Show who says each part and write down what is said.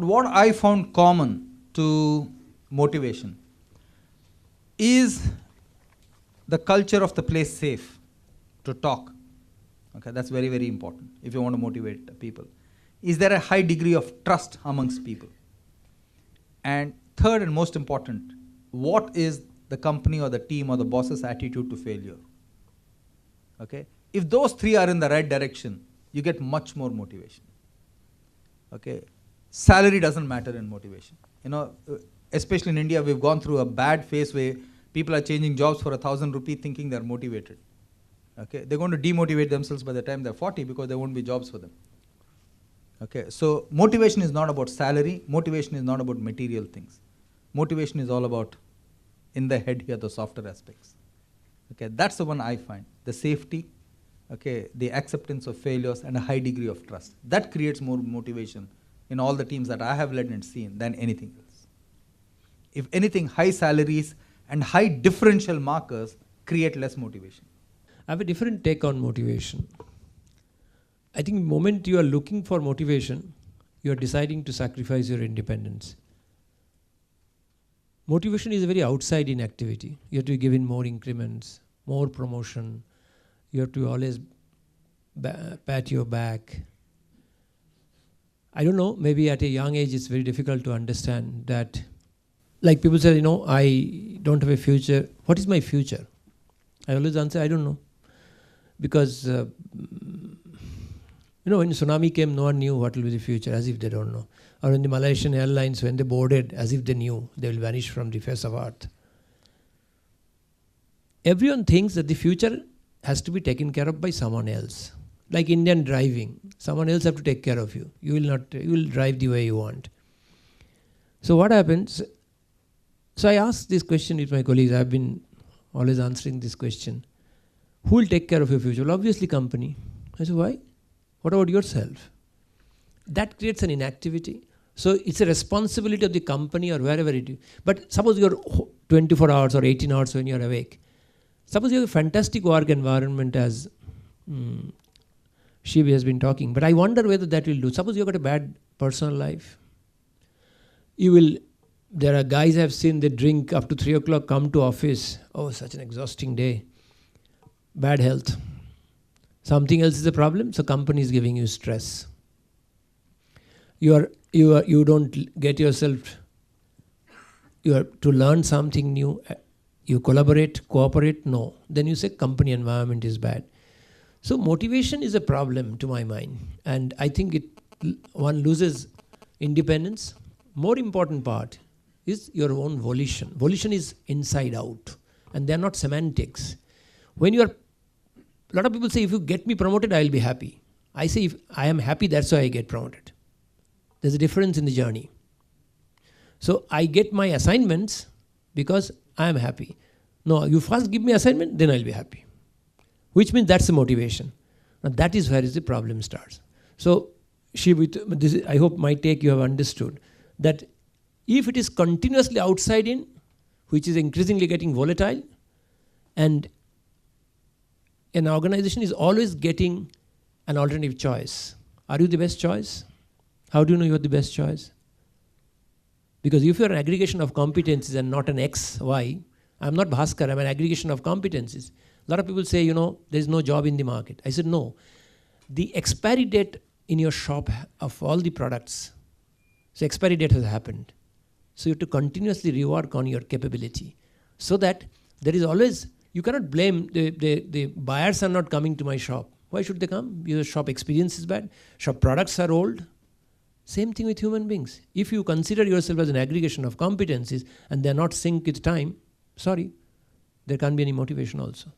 Speaker 1: what I found common to motivation is the culture of the place safe to talk. Okay, that's very, very important if you want to motivate people. Is there a high degree of trust amongst people? And third and most important, what is the company or the team or the boss's attitude to failure? Okay, if those three are in the right direction, you get much more motivation. Okay, salary doesn't matter in motivation. You know, especially in India, we've gone through a bad phase where people are changing jobs for 1,000 rupees thinking they're motivated. Okay, they're going to demotivate themselves by the time they're 40 because there won't be jobs for them. Okay, so motivation is not about salary. Motivation is not about material things. Motivation is all about in the head here, the softer aspects. Okay, that's the one I find. The safety, okay, the acceptance of failures and a high degree of trust. That creates more motivation in all the teams that I have led and seen than anything else. If anything, high salaries and high differential markers create less motivation.
Speaker 2: I have a different take on motivation. I think the moment you are looking for motivation, you are deciding to sacrifice your independence. Motivation is a very outside-in activity. You have to be given more increments, more promotion. You have to always pat your back. I don't know, maybe at a young age it's very difficult to understand that. Like people say, you know, I don't have a future. What is my future? I always answer, I don't know. Because, you know, when tsunami came, no one knew what will be the future, as if they don't know. Or when the Malaysian Airlines, when they boarded, as if they knew, they will vanish from the face of earth. Everyone thinks that the future has to be taken care of by someone else. Like Indian driving, someone else have to take care of you. You will drive the way you want. So what happens? So I asked this question with my colleagues. I've been always answering this question. Who will take care of your future? Well, obviously company. I said, why? What about yourself? That creates an inactivity. So it's a responsibility of the company or wherever it is. But suppose you're 24 hours or 18 hours when you're awake. Suppose you have a fantastic work environment as Shivi has been talking. But I wonder whether that will do. Suppose you've got a bad personal life. There are guys I've seen, they drink up to 3 o'clock, come to office. Oh, such an exhausting day. Bad health. Something else is a problem, so company is giving you stress. You don't get yourself, you have to learn something new. You collaborate, cooperate, no. Then you say company environment is bad. So motivation is a problem to my mind. And I think one loses independence. More important part is your own volition. Volition is inside out. And they're not semantics. A lot of people say, if you get me promoted, I'll be happy. I say, if I am happy, that's why I get promoted. There's a difference in the journey. So I get my assignments because I am happy. No, you first give me assignment, then I'll be happy. Which means that's the motivation. Now that is where the problem starts. So I hope my take you have understood that if it is continuously outside in, which is increasingly getting volatile, and an organization is always getting an alternative choice. Are you the best choice? How do you know you are the best choice? Because if you are an aggregation of competencies and not an X, Y, I'm not Bhaskar, I'm an aggregation of competencies. A lot of people say, there's no job in the market. I said, no. The expiry date in your shop of all the products, so expiry date has happened. So you have to continuously rework on your capability so that there is always, you cannot blame the buyers are not coming to my shop. Why should they come? Your shop experience is bad. Shop products are old. Same thing with human beings. If you consider yourself as an aggregation of competencies and they're not synced with time, sorry, there can't be any motivation also.